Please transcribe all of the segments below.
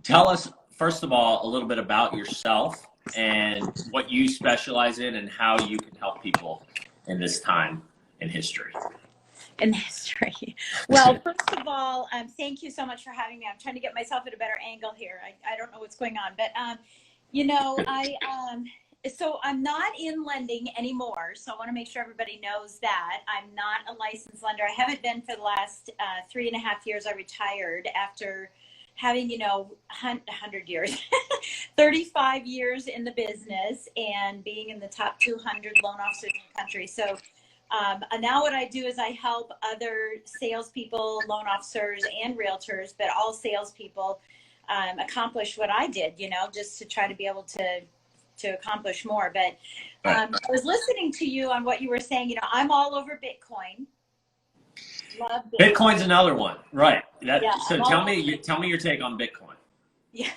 Tell us, first of all, a little bit about yourself and what you specialize in and how you can help people in this time in history. In history. Well, first of all, thank you so much for having me. I'm trying to get myself at a better angle here. I don't know what's going on, but you know, so I'm not in lending anymore. So I want to make sure everybody knows that I'm not a licensed lender. I haven't been for the last 3.5 years. I retired after having, 100 years, 35 years in the business and being in the top 200 loan officers in the country. So now what I do is I help other salespeople, loan officers, and realtors, but all salespeople accomplish what I did, just to try to be able to accomplish more. But I was listening to you on what you were saying. I'm all over Bitcoin. Love Bitcoin. Bitcoin's another one, right? So tell me your take on Bitcoin. Yeah.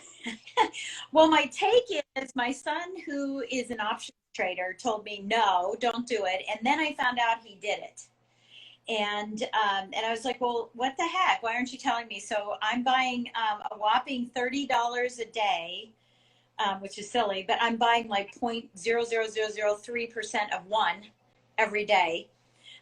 Well, my take is my son, who is an options trader, told me, no, don't do it. And then I found out he did it. And I was like, well, what the heck? Why aren't you telling me? So I'm buying a whopping $30 a day, which is silly, but I'm buying like 0.00003% of one every day.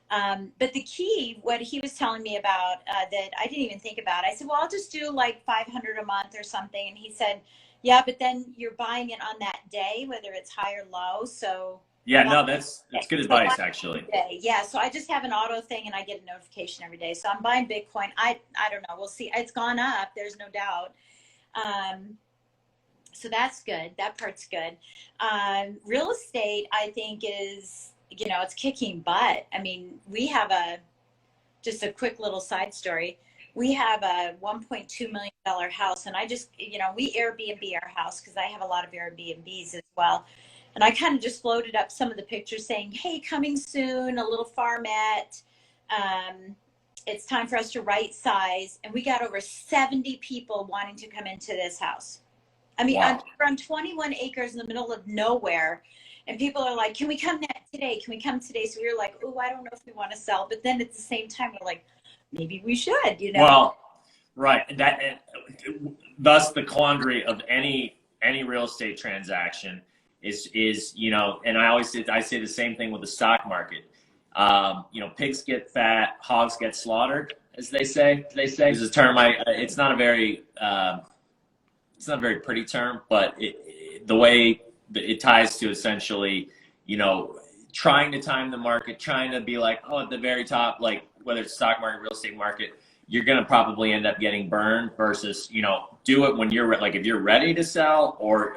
But the key, what he was telling me about that I didn't even think about, I said, well, I'll just do like 500 a month or something. And he said, yeah, but then you're buying it on that day, whether it's high or low. So yeah, no, that's good advice, actually. Yeah, so I just have an auto thing and I get a notification every day. So I'm buying Bitcoin. I don't know. We'll see. It's gone up. There's no doubt. So that's good. That part's good. Real estate, I think, is, it's kicking butt. I mean, we have just a quick little side story. We have a $1.2 million house, and I just, we Airbnb our house because I have a lot of Airbnbs as well. And I kind of just floated up some of the pictures saying, hey, coming soon, a little farmette. It's time for us to right size. And we got over 70 people wanting to come into this house. I mean, wow. we're on 21 acres in the middle of nowhere. And people are like, can we come today? Can we come today? So we were like, oh, I don't know if we want to sell. But then at the same time, we're like, maybe we should, Well, right. Thus the quandary of any real estate transaction is and I say the same thing with the stock market. Pigs get fat, hogs get slaughtered, as they say. There's a term. It's not a very pretty term, but the way it ties to essentially, trying to time the market, trying to be like, oh, at the very top, like whether it's stock market, real estate market, you're going to probably end up getting burned versus, do it when you're like, if you're ready to sell or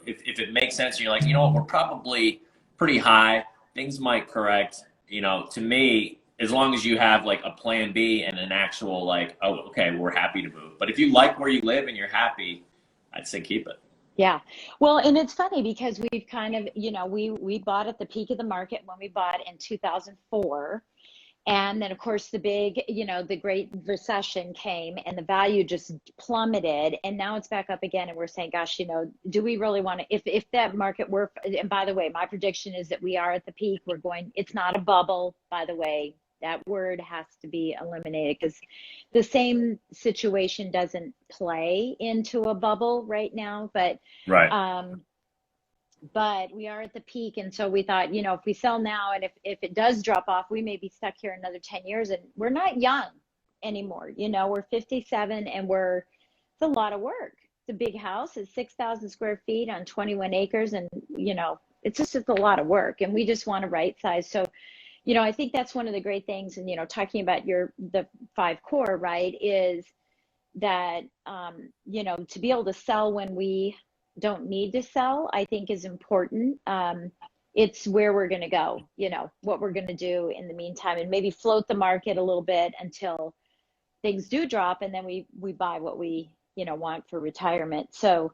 if it makes sense, and you're like, what, we're probably pretty high. Things might correct, to me, as long as you have like a plan B and an actual like, oh, okay, we're happy to move. But if you like where you live and you're happy, I'd say keep it. Yeah. Well, and it's funny because we've kind of, we bought at the peak of the market when we bought in 2004. And then, of course, the big, the Great Recession came and the value just plummeted. And now it's back up again. And we're saying, gosh, do we really want to, if that market were, and by the way, my prediction is that we are at the peak. It's not a bubble, by the way. That word has to be eliminated because the same situation doesn't play into a bubble right now. But right. But we are at the peak. And so we thought, if we sell now and if it does drop off, we may be stuck here another 10 years. And we're not young anymore. We're 57 and it's a lot of work. It's a big house. It's 6,000 square feet on 21 acres. And, it's just a lot of work. And we just want to right size. So, I think that's one of the great things. And, talking about the 5 core, right, is that, to be able to sell when we don't need to sell, I think is important. It's where we're going to go, what we're going to do in the meantime, and maybe float the market a little bit until things do drop. And then we buy what we, want for retirement. So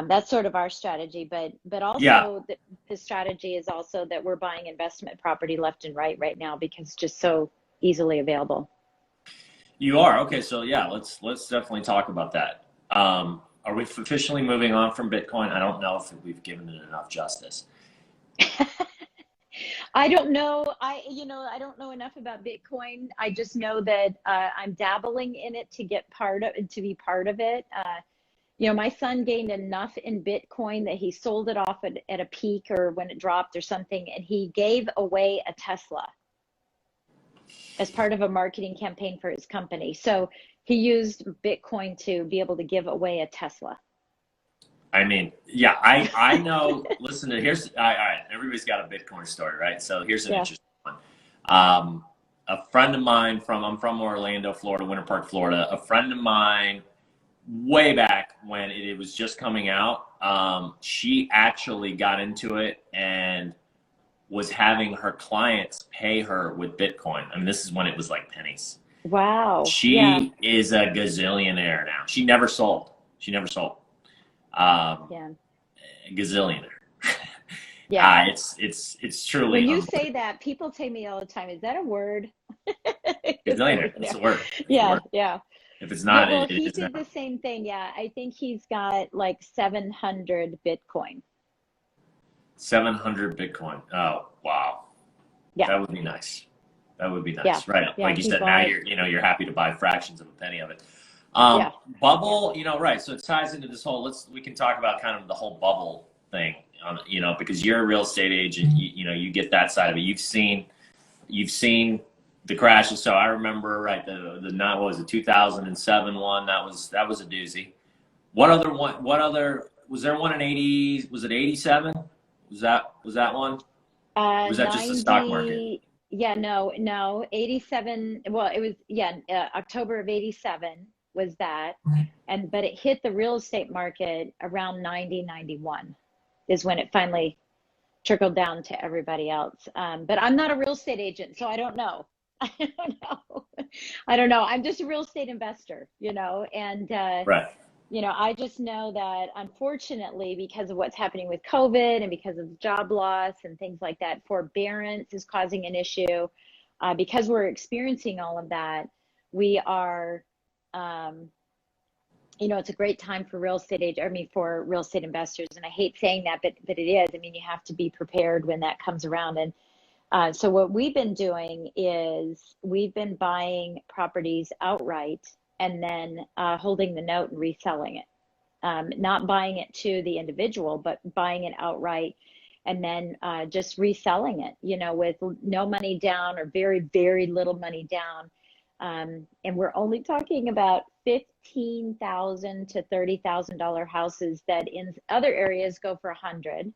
that's sort of our strategy, but also the strategy is also that we're buying investment property left and right now because it's just so easily available. You are. Okay. So yeah, let's definitely talk about that. Are we officially moving on from Bitcoin? I don't know if we've given it enough justice. I don't know. I don't know enough about Bitcoin. I just know that I'm dabbling in it to be part of it. you know, my son gained enough in Bitcoin that he sold it off at a peak or when it dropped or something, and he gave away a Tesla as part of a marketing campaign for his company. So he used Bitcoin to be able to give away a Tesla. I mean, yeah, I know. Listen to here's all right. Everybody's got a Bitcoin story, right? So here's an interesting one. A friend of mine I'm from Orlando, Florida, Winter Park, Florida. A friend of mine, way back when it was just coming out, she actually got into it and was having her clients pay her with Bitcoin. I mean, this is when it was like pennies. Wow. She is a gazillionaire now. She never sold. Gazillionaire. Yeah. It's truly when you say that, people tell me all the time, is that a word? gazillionaire. It's a word. Yeah, yeah. If it's not, well, it he is did now. the same thing. Yeah, I think he's got like 700 Bitcoin. 700 Bitcoin. Oh, wow. Yeah. That would be nice. That would be nice. Yeah. Right. Yeah, Like you said, now you're happy to buy fractions of a penny of it. Yeah. Bubble, right. So it ties into this whole, we can talk about kind of the whole bubble thing, because you're a real estate agent, you get that side of it. You've seen the crashes. So I remember, right, what was it, 2007 one, that was a doozy. What other, was there one in 80, was it 87? Was that one? Or was that 90, just the stock market? Yeah, no, 87. Well, it was, October of 87 was that. But it hit the real estate market around 90, 91 is when it finally trickled down to everybody else. But I'm not a real estate agent, so I don't know. I don't know. I'm just a real estate investor, and Right. I just know that unfortunately, because of what's happening with COVID and because of job loss and things like that, forbearance is causing an issue. Because we're experiencing all of that, we are, it's a great time for for real estate investors. And I hate saying that, but it is. I mean, you have to be prepared when that comes around. And so what we've been doing is we've been buying properties outright and then holding the note and reselling it. Not buying it to the individual, but buying it outright and then just reselling it, with no money down or very, very little money down. And we're only talking about $15,000 to $30,000 houses that in other areas go for 100,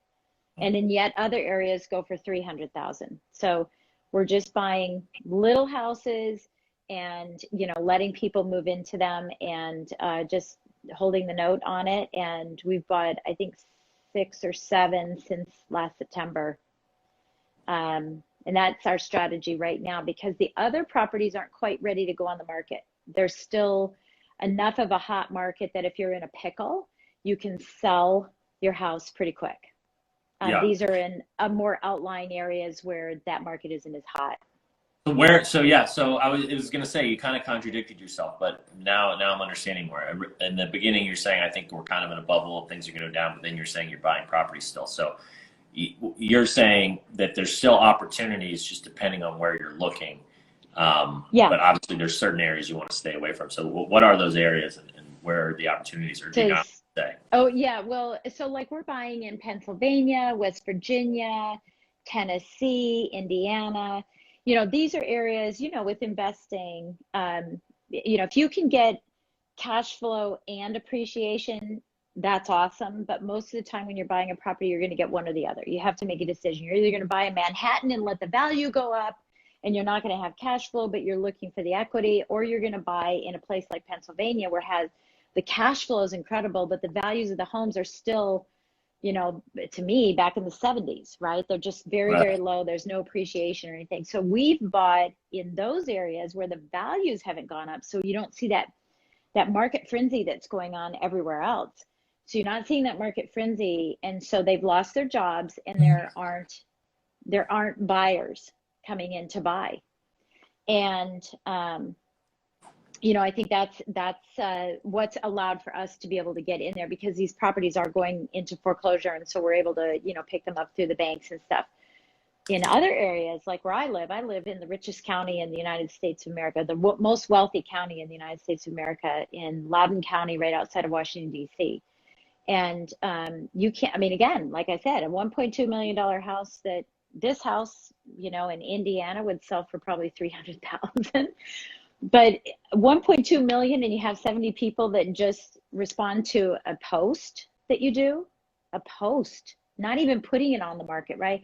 and in yet other areas go for 300,000. So we're just buying little houses and letting people move into them and just holding the note on it. And we've bought, I think, 6 or 7 since last September. And that's our strategy right now, because the other properties aren't quite ready to go on the market. There's still enough of a hot market that if you're in a pickle, you can sell your house pretty quick. These are in more outlying areas where that market isn't as hot. So I was going to say, you kind of contradicted yourself, but now I'm understanding more. In the beginning, you're saying, I think we're kind of in a bubble, things are going to go down, but then you're saying you're buying property still. So you're saying that there's still opportunities, just depending on where you're looking. But obviously there's certain areas you want to stay away from. So what are those areas and where are the opportunities, or do you not say? Oh yeah, well, so like we're buying in Pennsylvania, West Virginia, Tennessee, Indiana. These are areas, with investing, if you can get cash flow and appreciation, that's awesome. But most of the time when you're buying a property, you're going to get one or the other. You have to make a decision. You're either going to buy in Manhattan and let the value go up and you're not going to have cash flow, but you're looking for the equity, or you're going to buy in a place like Pennsylvania where the cash flow is incredible, but the values of the homes are still, to me, back in the 70s, right? They're just very, very low. There's no appreciation or anything. So we've bought in those areas where the values haven't gone up. So you don't see that market frenzy that's going on everywhere else. So you're not seeing that market frenzy. And so they've lost their jobs and there aren't buyers coming in to buy. And, I think that's what's allowed for us to be able to get in there, because these properties are going into foreclosure. And so we're able to, pick them up through the banks and stuff. in other areas, like where I live in the richest county in the United States of America, the most wealthy county in the United States of America, in Loudoun County, right outside of Washington, D.C. And you can't, I mean, again, like I said, a $1.2 million house, that this house, you know, in Indiana would sell for probably 300,000. But 1.2 million, and you have 70 people that just respond to a post that you do, a post, not even putting it on the market, right?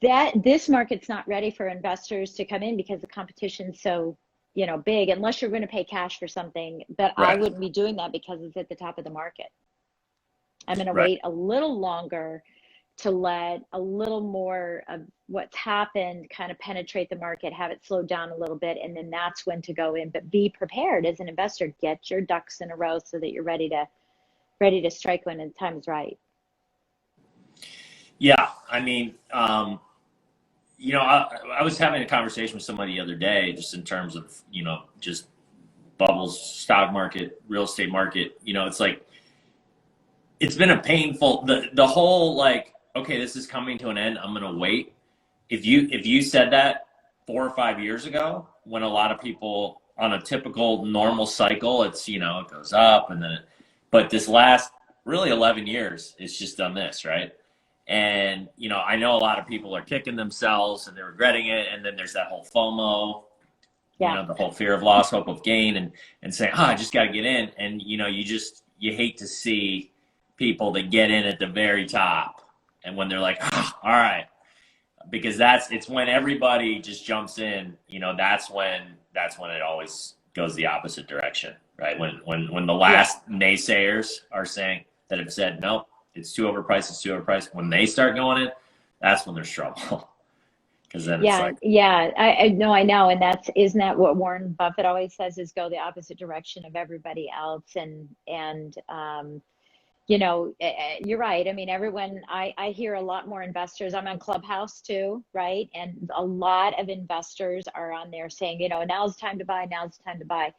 That this market's not ready for investors to come in because the competition's so, you know, big, unless you're going to pay cash for something. But I Right. wouldn't be doing that because it's at the top of the market. I'm going to Right. wait a little longer to let a little more of what's happened kind of penetrate the market, have it slow down a little bit, and then that's when to go in. But be prepared as an investor. Get your ducks in a row so that you're ready to strike when the time is right. Yeah. I mean, you know, I was having a conversation with somebody the other day, just in terms of, you know, just bubbles, stock market, real estate market. You know, it's like, it's been a painful, the whole like, okay, this is coming to an end, I'm gonna wait. If you said that 4 or 5 years ago, when a lot of people on a typical normal cycle, it's, you know, it goes up and then but this last really 11 years, it's just done this, right? And, you know, I know a lot of people are kicking themselves and they're regretting it. And then there's that whole FOMO, you Yeah. know, the whole fear of loss, hope of gain, and saying, I just got to get in. And, you know, you hate to see people that get in at the very top. And when they're like, all right, because it's when everybody just jumps in, you know, that's when it always goes the opposite direction, right? When the last naysayers are saying, that have said, nope, it's too overpriced, it's too overpriced. When they start going in, that's when there's trouble. Because then it's like, I know, and isn't that what Warren Buffett always says, is go the opposite direction of everybody else. And you know, you're right. I mean, I hear a lot more investors. I'm on Clubhouse too, right? And a lot of investors are on there saying, you know, now's the time to buy, now's the time to buy.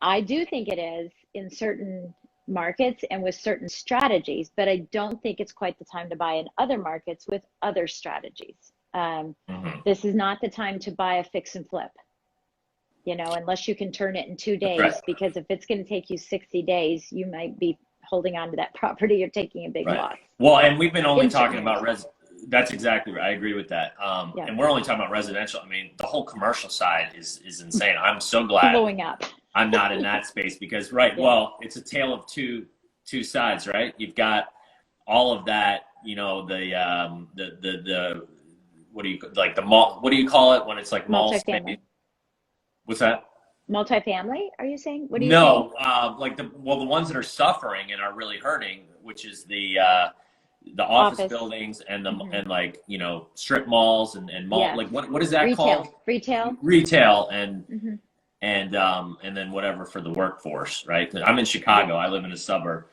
I do think it is in certain markets and with certain strategies, but I don't think it's quite the time to buy in other markets with other strategies. This is not the time to buy a fix and flip, you know, unless you can turn it in 2 days, right. because if it's going to take you 60 days, you might be holding on to that property or taking a big loss. Well, and we've been only In talking certain about areas. that's exactly right. I agree with that. And we're only talking about residential. I mean, the whole commercial side is insane. I'm so glad blowing up. I'm not in that space because, well, it's a tale of two sides, right? You've got all of that, you know, the what do you like the mall? What do you call it when it's like mall space? What's that? Multifamily? Are you saying? What are you No, saying? like the ones that are suffering and are really hurting, which is the office buildings and and like, you know, strip malls and mall, like what is that called? Retail and then whatever for the workforce, right? 'Cause I'm in Chicago. I live in a suburb.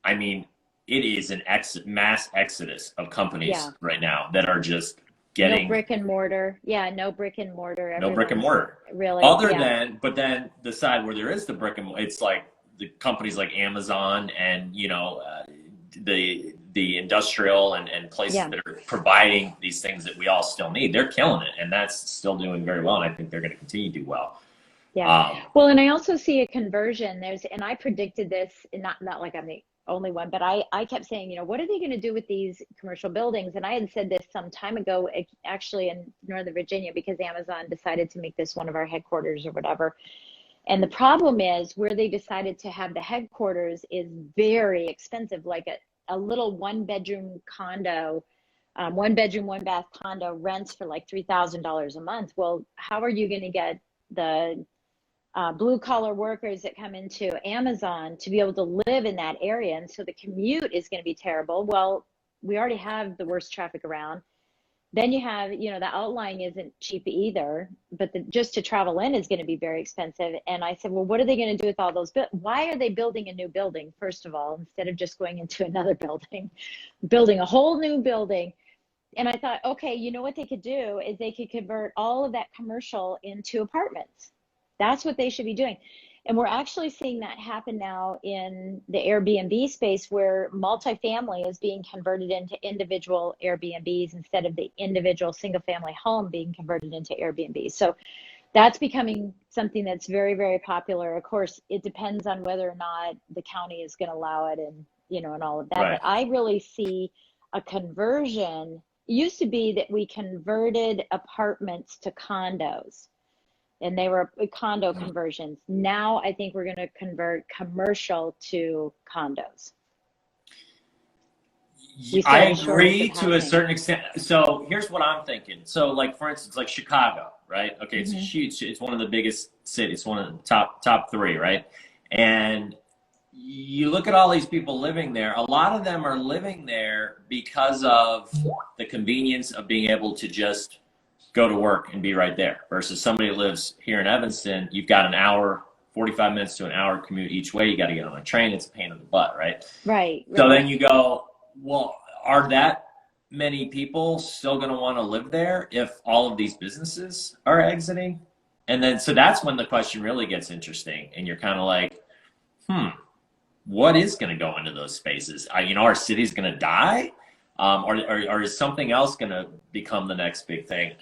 I mean, it is an mass exodus of companies right now that are just getting no brick and mortar. No brick and mortar. No brick and mortar. Really. But then the side where there is the brick and mortar, it's like the companies like Amazon and, you know, the industrial and places that are providing these things that we all still need. They're killing it, and that's still doing very well. And I think they're going to continue to do well. Well, and I also see a conversion. And I predicted this, not like I'm the only one, but I kept saying, you know, what are they going to do with these commercial buildings? And I had said this some time ago, actually in Northern Virginia, because Amazon decided to make this one of our headquarters or whatever. And the problem is where they decided to have the headquarters is very expensive, like a little one-bedroom condo, one bedroom, one bath condo rents for like $3,000 a month. Well, how are you going to get the blue collar workers that come into Amazon to be able to live in that area? And so the commute is going to be terrible. Well, we already have the worst traffic around. Then you have, you know, the outlying isn't cheap either, but just to travel in is going to be very expensive. And I said, well, what are they going to do with all those? Why are they building a new building, first of all, instead of just going into another building, building a whole new building? And I thought, okay, you know what they could do is they could convert all of that commercial into apartments. That's what they should be doing. And we're actually seeing that happen now in the Airbnb space, where multifamily is being converted into individual Airbnbs instead of the individual single family home being converted into Airbnb. So that's becoming something that's very, very popular. Of course, it depends on whether or not the county is going to allow it, and, you know, and all of that. Right. But I really see a conversion. It used to be that we converted apartments to condos, and they were condo conversions. Now I think we're going to convert commercial to condos. I agree to a certain extent. So here's what I'm thinking. So, like, for instance, like Chicago, right? Okay, it's a huge, it's one of the biggest cities, it's one of the top three, right? And you look at all these people living there, a lot of them are living there because of the convenience of being able to just go to work and be right there, versus somebody who lives here in Evanston. You've got an hour, 45 minutes to an hour commute each way. You got to get on a train. It's a pain in the butt, right? Right. So then you go, well, are that many people still going to want to live there if all of these businesses are exiting? And then, so that's when the question really gets interesting. And you're kind of like, what is going to go into those spaces? You know, our city's going to die? Or is something else going to become the next big thing?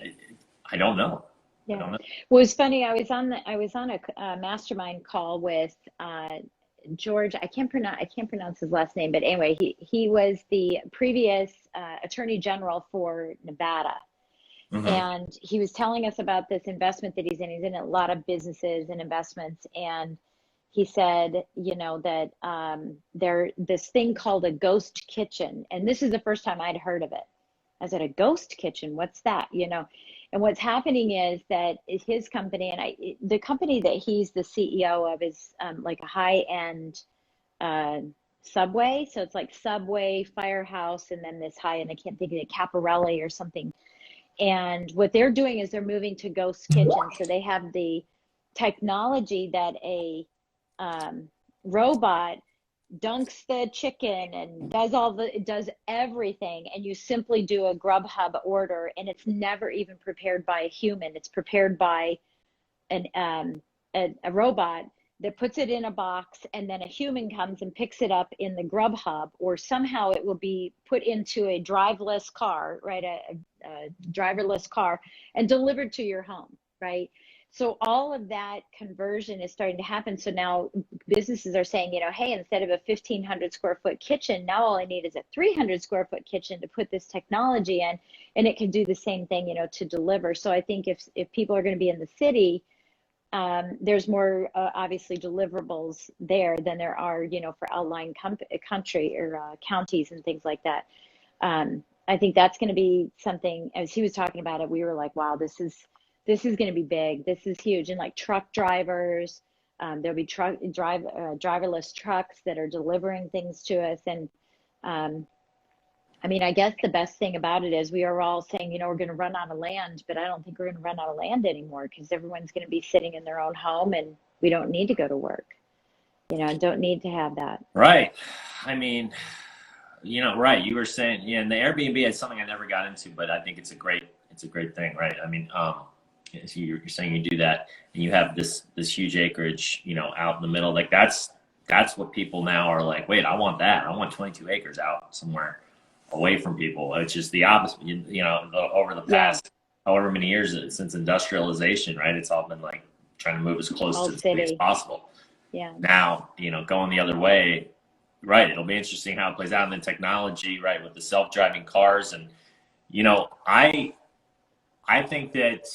I don't know. Yeah. I don't know. Well, it's funny. I was on a mastermind call with George. I can't pronounce his last name, but anyway, he was the previous Attorney General for Nevada. Mm-hmm. And he was telling us about this investment that he's in. He's in a lot of businesses and investments. And he said, you know, that this thing called a ghost kitchen. And this is the first time I'd heard of it. I said, a ghost kitchen? What's that? You know, and what's happening is that his company, and the company that he's the CEO of, is like a high-end Subway. So it's like Subway, Firehouse, and then this high-end, I can't think of it, Caparelli or something. And what they're doing is they're moving to ghost kitchens. So they have the technology that a robot dunks the chicken and does everything, and you simply do a Grubhub order, and it's never even prepared by a human. It's prepared by a robot that puts it in a box, and then a human comes and picks it up in the Grubhub, or somehow it will be put into a driverless car, right? A driverless car, and delivered to your home, right? So all of that conversion is starting to happen. So now businesses are saying, you know, hey, instead of a 1,500 square foot kitchen, now all I need is a 300 square foot kitchen to put this technology in, and it can do the same thing, you know, to deliver. So I think if people are going to be in the city, there's more obviously deliverables there than there are, you know, for outlying country or counties and things like that. I think that's going to be something. As he was talking about it, we were like, wow, this is going to be big. This is huge. And like truck drivers, there'll be driverless trucks that are delivering things to us. And I mean, I guess the best thing about it is we are all saying, you know, we're going to run out of land, but I don't think we're going to run out of land anymore, because everyone's going to be sitting in their own home, and we don't need to go to work, you know, and don't need to have that. Right. I mean, you know, right. You were saying, yeah, and the Airbnb is something I never got into, but I think it's a great thing, right? I mean, so you're saying you do that, and you have this huge acreage, you know, out in the middle. Like that's what people now are like, wait, I want that. I want 22 acres out somewhere away from people. It's just the opposite. You know, over the past however many years since industrialization, right? It's all been like trying to move as close to the city as possible. Yeah. Now, you know, going the other way, right? It'll be interesting how it plays out. And then technology, right, with the self-driving cars, and you know, I think that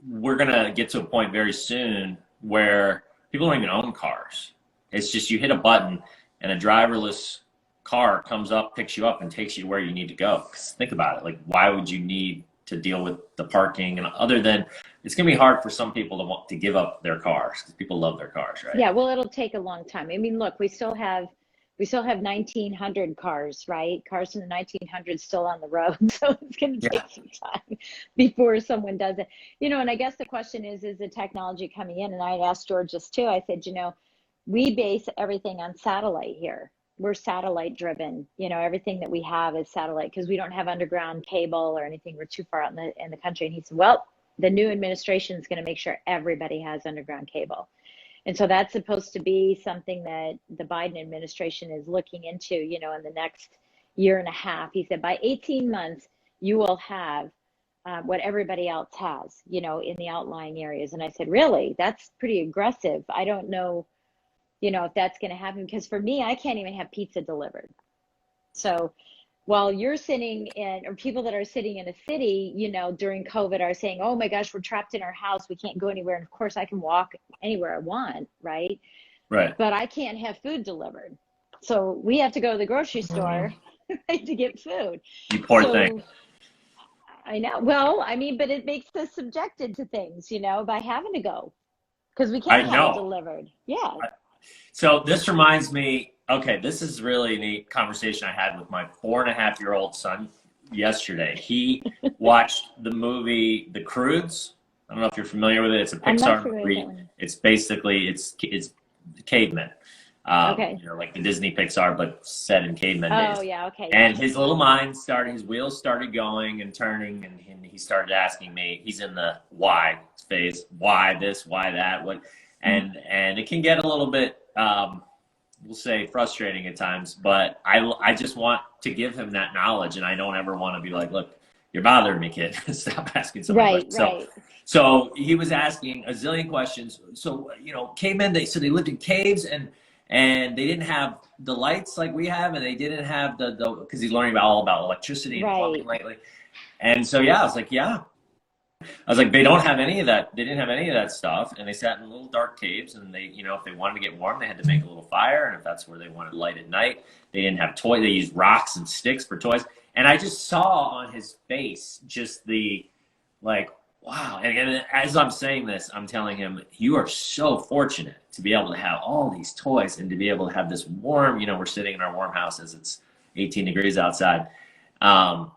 we're gonna get to a point very soon where people don't even own cars. It's just you hit a button and a driverless car comes up, picks you up, and takes you to where you need to go. 'Cause think about it, like, why would you need to deal with the parking? And other than, it's gonna be hard for some people to want to give up their cars, because people love their cars, right? Yeah, well, it'll take a long time. I mean, look, we still have 1900 cars, right? Cars from the 1900s still on the road. So it's going to take some time before someone does it. You know, and I guess the question is the technology coming in? And I asked George this too. I said, you know, we base everything on satellite here. We're satellite driven. You know, everything that we have is satellite, because we don't have underground cable or anything. We're too far out in the country. And he said, well, the new administration is going to make sure everybody has underground cable. And so that's supposed to be something that the Biden administration is looking into, you know, in the next year and a half. He said by 18 months, you will have what everybody else has, you know, in the outlying areas. And I said, really? That's pretty aggressive. I don't know, you know, if that's going to happen, because for me, I can't even have pizza delivered. So while you're sitting in, or people that are sitting in a city, you know, during COVID are saying, oh my gosh, we're trapped in our house, we can't go anywhere. And of course I can walk anywhere I want, right? Right. But I can't have food delivered. So we have to go to the grocery store to get food. You poor thing. I know. Well, I mean, but it makes us subjected to things, you know, by having to go, because we can't have it delivered. Yeah. So this reminds me, okay, this is really a neat conversation I had with my 4.5-year-old son yesterday. He watched the movie The Croods. I don't know if you're familiar with it. It's a Pixar movie. It's basically, it's cavemen. Okay. You know, like the Disney Pixar, but set in caveman days. Oh, yeah, okay. And his little mind started, his wheels started going and turning, and he started asking me, he's in the why phase, why this, why that, what, and it can get a little bit, we'll say, frustrating at times, but I just want to give him that knowledge, and I don't ever want to be like, look, you're bothering me, kid. Stop asking so many questions. Right. So he was asking a zillion questions. So, you know, cavemen, they lived in caves, and they didn't have the lights like we have, and they didn't have the because he's learning all about electricity and plumbing lately. And so, yeah, I was like, yeah. I was like, they don't have any of that. They didn't have any of that stuff. And they sat in little dark caves, and they, you know, if they wanted to get warm, they had to make a little fire. And if that's where they wanted light at night, they didn't have toys. They used rocks and sticks for toys. And I just saw on his face just the, like, wow. And as I'm saying this, I'm telling him, you are so fortunate to be able to have all these toys and to be able to have this warm, you know, we're sitting in our warm house as it's 18 degrees outside,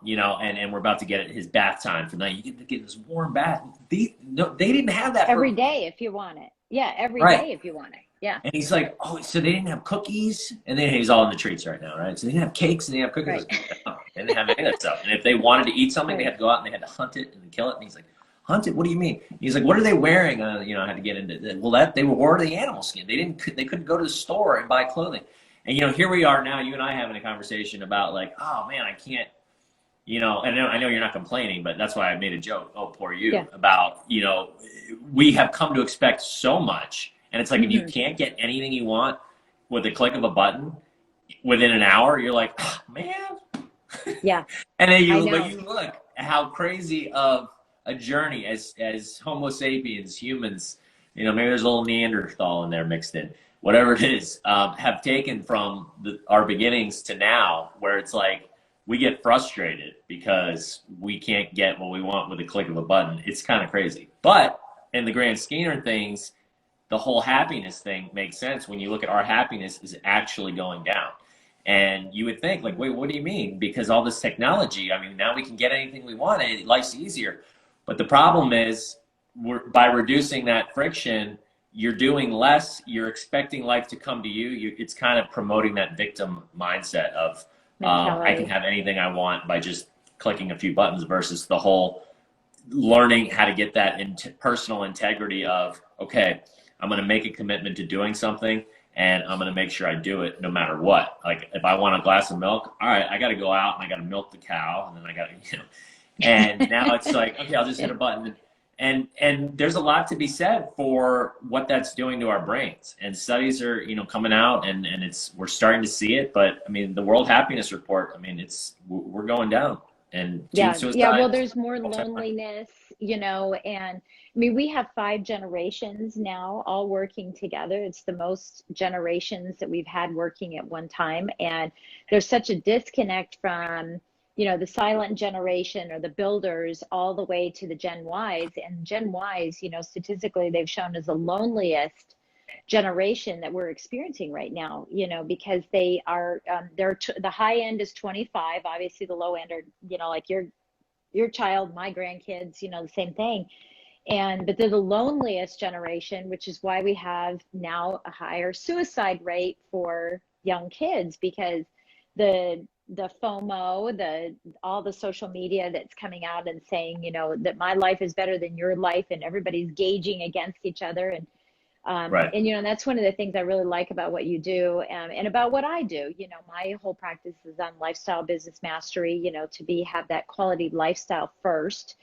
you know, and we're about to get his bath time for the night. You get to get this warm bath. They didn't have that every day if you want it. Yeah, every day if you want it. Yeah. And he's like, oh, so they didn't have cookies? And then he's all in the treats right now, right? So they didn't have cakes and they didn't have cookies. Right. No, they didn't have any of that stuff. And if they wanted to eat something, they had to go out and they had to hunt it and kill it. And he's like, hunt it? What do you mean? He's like, what are they wearing? You know, I had to get into that. Well, they wore the animal skin. They couldn't go to the store and buy clothing. And, you know, here we are now, you and I having a conversation about like, oh man, I can't, you know, and I know you're not complaining, but that's why I made a joke. Oh, poor you, about, you know, we have come to expect so much. And it's like, if you can't get anything you want with the click of a button within an hour, you're like, oh, man. Yeah. And then you look at how crazy of a journey as Homo sapiens, humans, you know, maybe there's a little Neanderthal in there mixed in, whatever it is, have taken from our beginnings to now, where it's like we get frustrated because we can't get what we want with a click of a button. It's kind of crazy. But in the grand scheme of things, the whole happiness thing makes sense when you look at our happiness is actually going down. And you would think like, wait, what do you mean? Because all this technology, I mean, now we can get anything we want and life's easier. But the problem is by reducing that friction, you're doing less, you're expecting life to come to you. It's kind of promoting that victim mindset of I can have anything I want by just clicking a few buttons versus the whole learning how to get that personal integrity of, okay, I'm going to make a commitment to doing something and I'm going to make sure I do it no matter what. Like if I want a glass of milk, all right, I got to go out and I got to milk the cow and then I got to, you know, and now it's like, okay, I'll just hit a button. And there's a lot to be said for what that's doing to our brains. And studies are, you know, coming out and we're starting to see it. But I mean, the World Happiness Report, I mean, we're going down. And well, there's more loneliness, you know, and I mean, we have 5 generations now all working together. It's the most generations that we've had working at one time. And there's such a disconnect from, you know, the silent generation or the builders all the way to the Gen Ys. And Gen Ys, you know, statistically, they've shown as the loneliest generation that we're experiencing right now, you know, because they are, the high end is 25. Obviously, the low end are, you know, like your child, my grandkids, you know, the same thing. But they're the loneliest generation, which is why we have now a higher suicide rate for young kids, because the the FOMO, all the social media that's coming out and saying, you know, that my life is better than your life, and everybody's gauging against each other. Right. And, you know, that's one of the things I really like about what you do, and about what I do. You know, my whole practice is on lifestyle business mastery, you know, have that quality lifestyle first,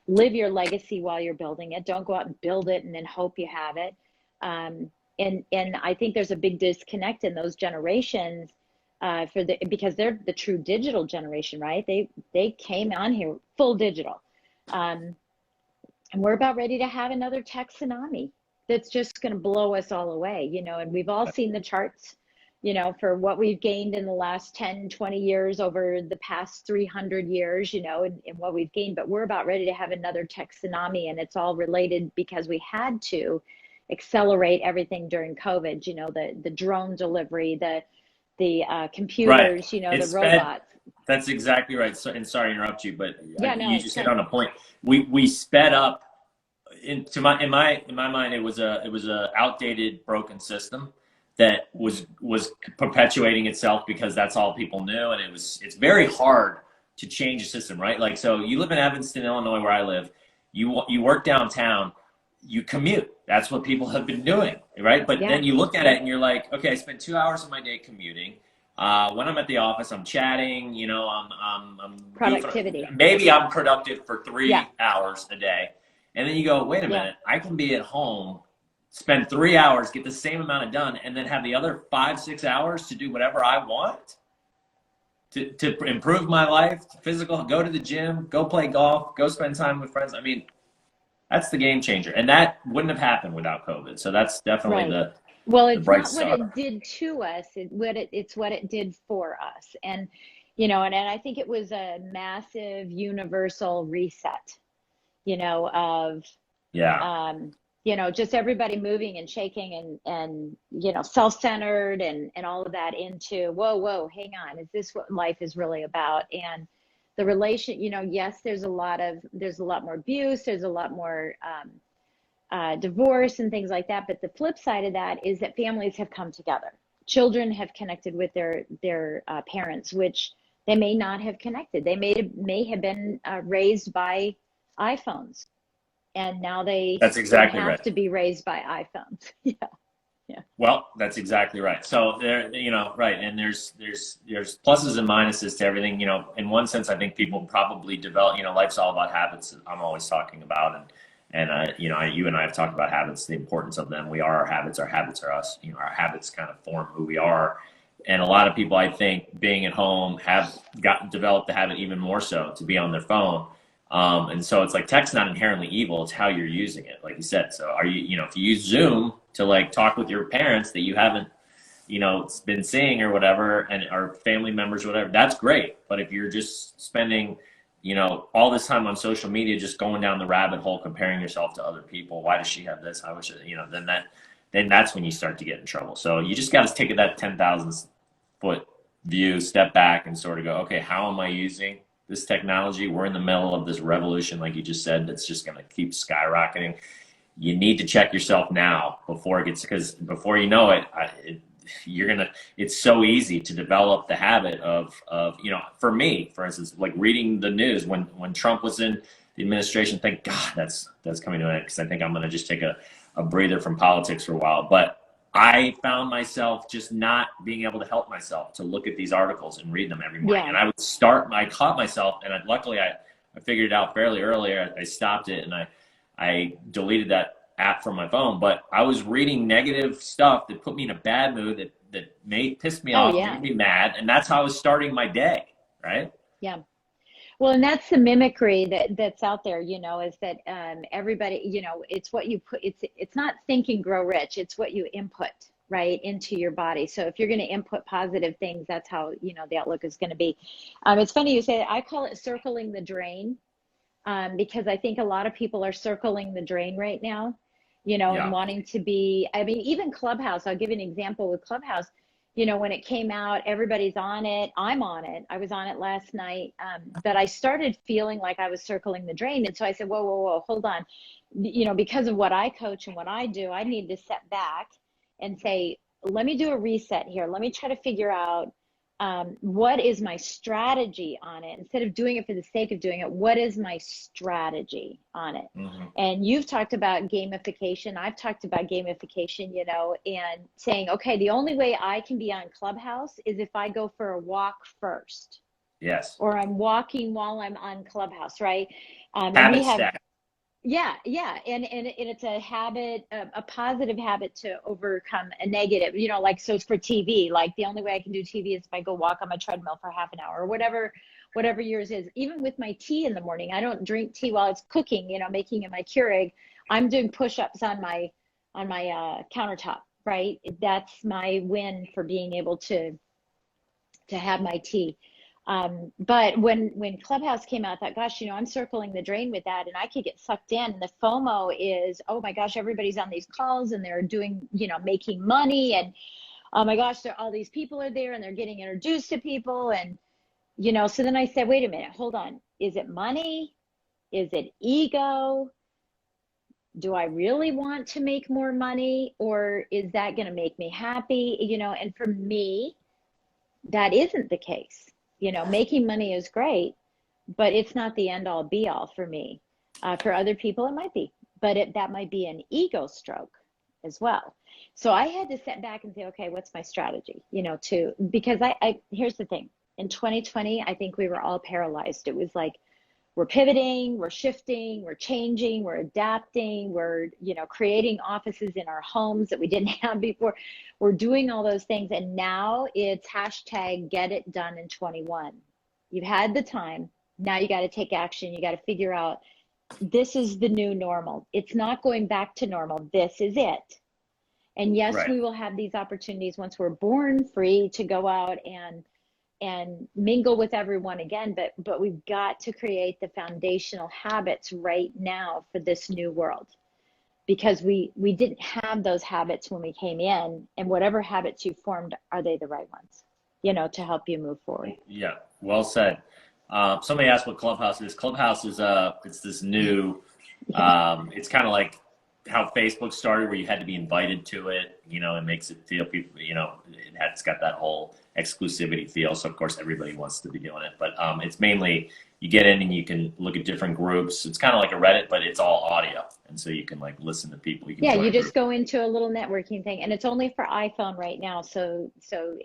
live your legacy while you're building it. Don't go out and build it and then hope you have it. And I think there's a big disconnect in those generations, because they're the true digital generation, right? They came on here full digital. And we're about ready to have another tech tsunami that's just going to blow us all away, you know, and we've all seen the charts, you know, for what we've gained in the last 10, 20 years over the past 300 years, you know, and what we've gained, but we're about ready to have another tech tsunami, and it's all related because we had to accelerate everything during COVID, you know, the drone delivery, the computers, Right. you know, It's the robots. That's exactly right. So, and sorry to interrupt you, but Yeah, no, you just hit on a point. We sped up. In my mind, it was a outdated, broken system that was perpetuating itself because that's all people knew, and it's very hard to change a system, right? Like, so you live in Evanston, Illinois, where I live. You work downtown. You commute. That's what people have been doing, right? But then you look at it and you're like, okay, I spend 2 hours of my day commuting. When I'm at the office, I'm chatting. You know, I'm productivity. Maybe I'm productive for 3 hours a day. And then you go, wait a minute, I can be at home, spend 3 hours, get the same amount done, and then have the other 5, 6 hours to do whatever I want to improve my life, physical, go to the gym, go play golf, go spend time with friends. I mean, that's the game changer. And that wouldn't have happened without COVID. So that's definitely the bright not star. what it did to us, it's what it did for us. And, you know, and I think it was a massive universal reset, you know, of, you know, just everybody moving and shaking and, you know, self-centered and all of that into, whoa, hang on. Is this what life is really about? And the relation, you know, yes, there's a lot more abuse. There's a lot more, divorce and things like that. But the flip side of that is that families have come together. Children have connected with their parents, which they may not have connected. They may have been raised by iPhones, and now That's exactly have right. to be raised by iPhones. Yeah. Well, that's exactly right. So there, you know, right. And there's pluses and minuses to everything, you know. In one sense, I think people probably develop, you know, life's all about habits. I'm always talking about, and you know, you and I have talked about habits, the importance of them. We are our habits are us. You know, our habits kind of form who we are. And a lot of people, I think, being at home have developed the habit even more so to be on their phone. And so it's like tech's not inherently evil. It's how you're using it. Like you said. So you know, if you use Zoom to like talk with your parents that you haven't, you know, been seeing or whatever, and or family members, or whatever, that's great. But if you're just spending, you know, all this time on social media, just going down the rabbit hole, comparing yourself to other people, why does she have this? I wish, you know, then that's when you start to get in trouble. So you just got to take that 10,000 foot view, step back and sort of go, okay, how am I using this technology? We're in the middle of this revolution, like you just said, that's just going to keep skyrocketing. You need to check yourself now before it gets, because before you know it, it's so easy to develop the habit of, you know, for me, for instance, like reading the news when Trump was in the administration, thank God that's coming to an end, because I think I'm going to just take a breather from politics for a while. But I found myself just not being able to help myself to look at these articles and read them every morning. And I caught myself, and luckily I figured it out fairly early. I stopped it, and I deleted that app from my phone. But I was reading negative stuff that put me in a bad mood, that pissed me off, made me mad. And that's how I was starting my day, right? Yeah. Well, and that's the mimicry that's out there, you know, is that everybody, you know, it's what you put, it's not think and grow rich, it's what you input, right, into your body. So if you're going to input positive things, that's how, you know, the outlook is going to be. It's funny you say that. I call it circling the drain, because I think a lot of people are circling the drain right now, you know, and wanting to be, I mean, even Clubhouse, I'll give you an example with Clubhouse. You know, when it came out, everybody's on it. I'm on it. I was on it last night. But I started feeling like I was circling the drain. And so I said, whoa, hold on. You know, because of what I coach and what I do, I need to step back and say, let me do a reset here. Let me try to figure out what is my strategy on it? Instead of doing it for the sake of doing it, what is my strategy on it? Mm-hmm. And you've talked about gamification. I've talked about gamification, you know, and saying, okay, the only way I can be on Clubhouse is if I go for a walk first. Yes. Or I'm walking while I'm on Clubhouse, right? And Habit we have, stack. yeah, and it's a habit, a positive habit to overcome a negative, you know, like, so it's for TV, like the only way I can do TV is if I go walk on my treadmill for half an hour or whatever yours is. Even with my tea in the morning, I don't drink tea while it's cooking, you know, making it my Keurig. I'm doing push-ups on my countertop, right? That's my win for being able to have my tea. But when Clubhouse came out, I thought, gosh, you know, I'm circling the drain with that, and I could get sucked in. And the FOMO is, oh my gosh, everybody's on these calls and they're doing, you know, making money, and oh my gosh, all these people are there and they're getting introduced to people, and you know. So then I said, wait a minute, hold on, is it money? Is it ego? Do I really want to make more money, or is that going to make me happy? You know, and for me, that isn't the case. You know, making money is great, but it's not the end all be all for me. For other people, it might be, but that might be an ego stroke as well. So I had to sit back and say, okay, what's my strategy? You know, because here's the thing. In 2020, I think we were all paralyzed. It was like, we're pivoting, we're shifting, we're changing, we're adapting, we're, you know, creating offices in our homes that we didn't have before. We're doing all those things. And now it's hashtag get it done in 21. You've had the time. Now you got to take action. You got to figure out, this is the new normal. It's not going back to normal. This is it. And yes, Right. we will have these opportunities once we're born free to go out and mingle with everyone again, but we've got to create the foundational habits right now for this new world, because we didn't have those habits when we came in, and whatever habits you formed, are they the right ones, you know, to help you move forward? Yeah, well said. Somebody asked what Clubhouse is. Clubhouse is it's this new, it's kind of like how Facebook started, where you had to be invited to it. You know, it makes it feel people, you know, it's got that whole exclusivity feel. So of course everybody wants to be doing it, but it's mainly you get in and you can look at different groups. It's kind of like a Reddit, but it's all audio, and so you can like listen to people. You can Yeah, you just go into a little networking thing, and it's only for iPhone right now. So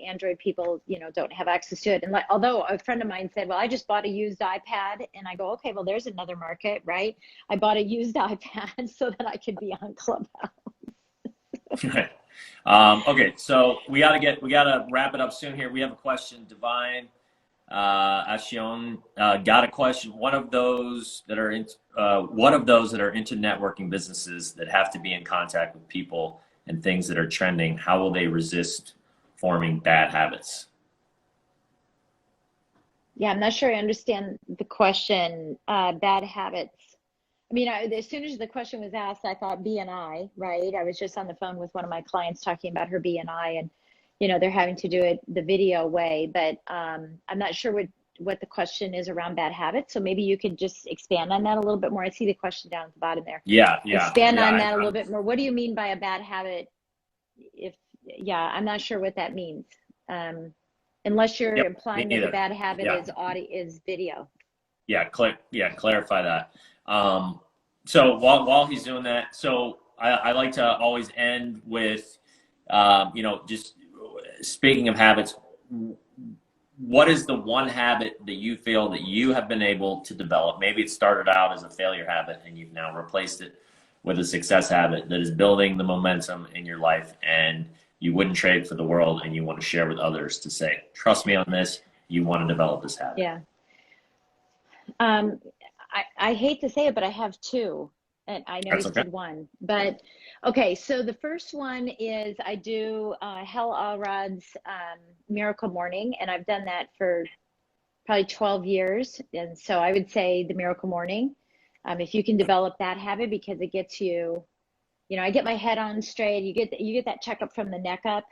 Android people, you know, don't have access to it. And although a friend of mine said, well, I just bought a used iPad, and I go, okay, well, there's another market, right? I bought a used iPad so that I could be on Clubhouse. Okay, so we gotta wrap it up soon here. We have a question. Divine Ashion got a question. What of those that are into networking businesses that have to be in contact with people and things that are trending, how will they resist forming bad habits? Yeah, I'm not sure I understand the question. Bad habits. I mean, as soon as the question was asked, I thought BNI, right? I was just on the phone with one of my clients talking about her BNI, and you know, they're having to do it the video way, but I'm not sure what the question is around bad habits. So maybe you could just expand on that a little bit more. I see the question down at the bottom there. Yeah. Expand on that a little bit more. What do you mean by a bad habit? I'm not sure what that means. Unless you're implying that the bad habit is audio, is video. Clarify that. So while he's doing that, so I like to always end with, you know, just speaking of habits, what is the one habit that you feel that you have been able to develop? Maybe it started out as a failure habit and you've now replaced it with a success habit that is building the momentum in your life, and you wouldn't trade for the world, and you want to share with others to say, trust me on this, you want to develop this habit. Yeah. I hate to say it, but I have two, and I know you said one, but okay. So the first one is I do Hal Elrod's Miracle Morning, and I've done that for probably 12 years. And so I would say the Miracle Morning, if you can develop that habit, because it gets you, you know, I get my head on straight. You get that checkup from the neck up,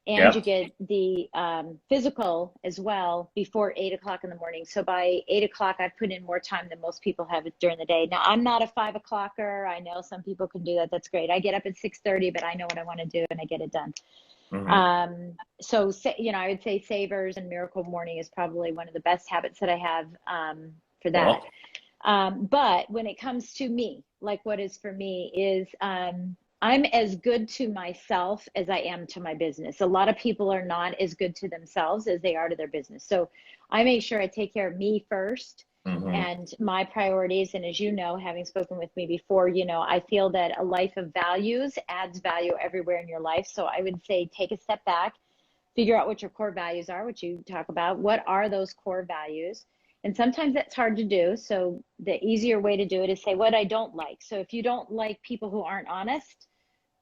and you get the physical as well before 8 o'clock in the morning. So by 8 o'clock, I've put in more time than most people have during the day. Now, I'm not a 5 o'clocker. I know some people can do that. That's great. I get up at 6:30, but I know what I want to do and I get it done. So, you know, I would say Savers and Miracle Morning is probably one of the best habits that I have for that. But when it comes to me, like what is for me is I'm as good to myself as I am to my business. A lot of people are not as good to themselves as they are to their business. So I make sure I take care of me first and my priorities. And as you know, having spoken with me before, you know, I feel that a life of values adds value everywhere in your life. So I would say take a step back, figure out what your core values are, what you talk about. What are those core values? And sometimes that's hard to do. So the easier way to do it is say what I don't like. So if you don't like people who aren't honest,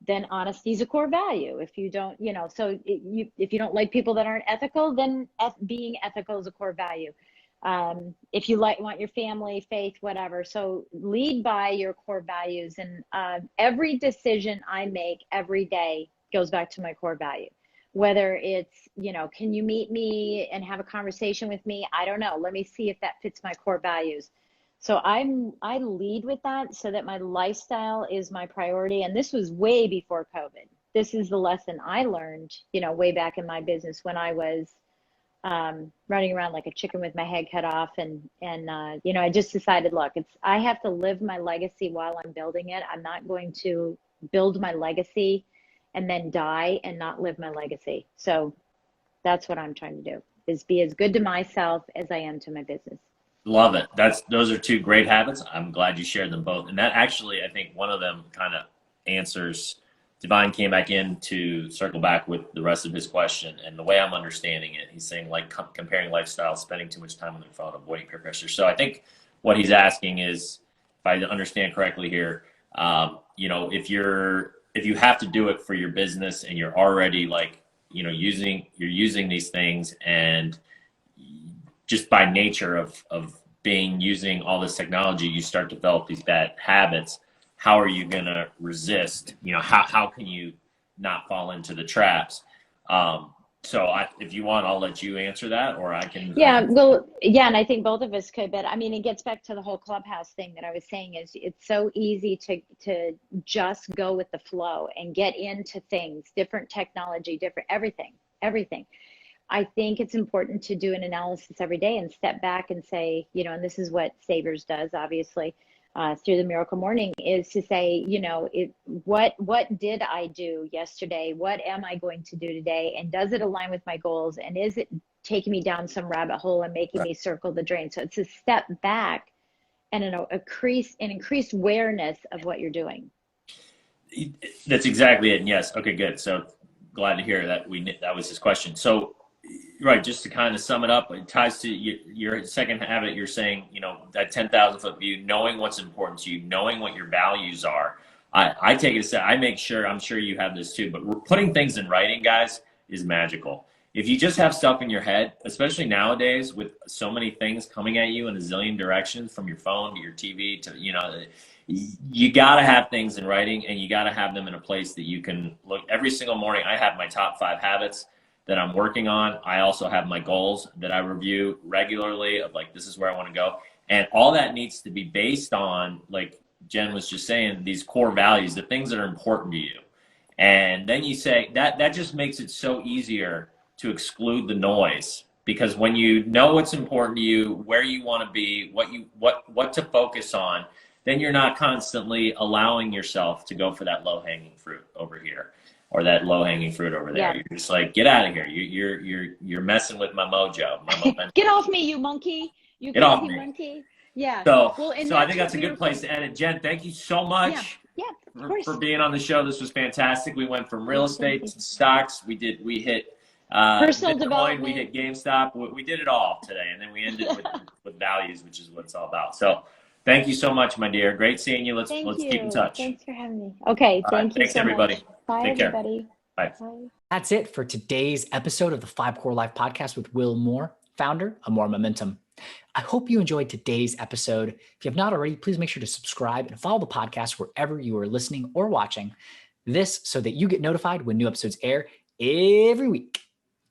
then honesty is a core value. If you don't, you know, so if you don't like people that aren't ethical, then being ethical is a core value. If you want your family, faith, whatever. So lead by your core values. And every decision I make every day goes back to my core value. Whether it's, you know, can you meet me and have a conversation with me? I don't know. Let me see if that fits my core values. So I lead with that so that my lifestyle is my priority. And this was way before COVID. This is the lesson I learned, you know, way back in my business when I was running around like a chicken with my head cut off. And you know, I just decided, look, I have to live my legacy while I'm building it. I'm not going to build my legacy and then die and not live my legacy. So that's what I'm trying to do, is be as good to myself as I am to my business. Love it. Those are two great habits. I'm glad you shared them both. And that actually, I think one of them kind of answers, Divine came back in to circle back with the rest of his question. And the way I'm understanding it, he's saying like comparing lifestyles, spending too much time on their phone, avoiding peer pressure. So I think what he's asking is, if I understand correctly here, you know, if you have to do it for your business and you're already like, you know, you're using these things, and just by nature of using all this technology, you start to develop these bad habits. How are you going to resist? You know, how can you not fall into the traps? So if you want, I'll let you answer that, or I can. Yeah, well, yeah, and I think both of us could, but I mean, it gets back to the whole Clubhouse thing that I was saying, is it's so easy to just go with the flow and get into things, different technology, different everything. I think it's important to do an analysis every day and step back and say, you know, and this is what Savers does, obviously, through the Miracle Morning, is to say, you know, what did I do yesterday? What am I going to do today? And does it align with my goals? And is it taking me down some rabbit hole and making me circle the drain? So it's a step back and an increased awareness of what you're doing. That's exactly it. And yes. Okay, good. So glad to hear that that was his question. So, right, just to kind of sum it up, it ties to your second habit. You're saying, you know, that 10,000 foot view, knowing what's important to you, knowing what your values are. I take it a step. I make sure, I'm sure you have this too, but putting things in writing, guys, is magical. If you just have stuff in your head, especially nowadays with so many things coming at you in a zillion directions, from your phone to your TV to, you know, you got to have things in writing, and you got to have them in a place that you can look. Every single morning, I have my top 5 habits that I'm working on. I also have my goals that I review regularly, of like, this is where I want to go. And all that needs to be based on, like Jen was just saying, these core values, the things that are important to you. And then you say that just makes it so easier to exclude the noise, because when you know what's important to you, where you want to be, what to focus on, then you're not constantly allowing yourself to go for that low-hanging fruit over here, or that low-hanging fruit over there. Yeah. You're just like, get out of here. You're messing with my mojo. Get off me, you monkey. You get off me, monkey. Yeah. So I think that's a good place to end it. Jen, thank you so much for being on the show. This was fantastic. We went from real estate to stocks. We hit personal Bitcoin, development. we hit GameStop. We did it all today. And then we ended with values, which is what it's all about. So thank you so much, my dear. Great seeing you. Let's keep in touch. Thanks for having me. Okay. Thank you. Thanks, so everybody. Much. Bye, Take everybody. Care. Bye. That's it for today's episode of the 5 Core Life podcast with Will Moore, founder of More Momentum. I hope you enjoyed today's episode. If you have not already, please make sure to subscribe and follow the podcast wherever you are listening or watching. This so that you get notified when new episodes air every week.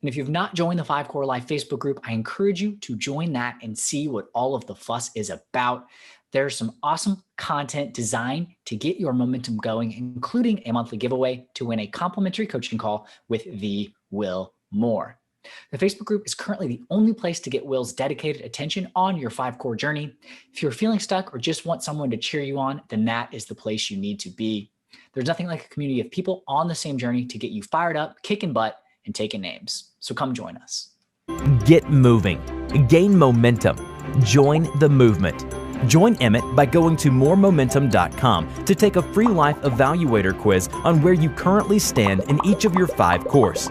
And if you've not joined the 5 Core Life Facebook group, I encourage you to join that and see what all of the fuss is about. There's some awesome content designed to get your momentum going, including a monthly giveaway to win a complimentary coaching call with the Will Moore. The Facebook group is currently the only place to get Will's dedicated attention on your 5 core journey. If you're feeling stuck or just want someone to cheer you on, then that is the place you need to be. There's nothing like a community of people on the same journey to get you fired up, kicking butt, and taking names. So come join us. Get moving. Gain momentum. Join the movement. Join Emmett by going to moremomentum.com to take a free life evaluator quiz on where you currently stand in each of your 5 cores.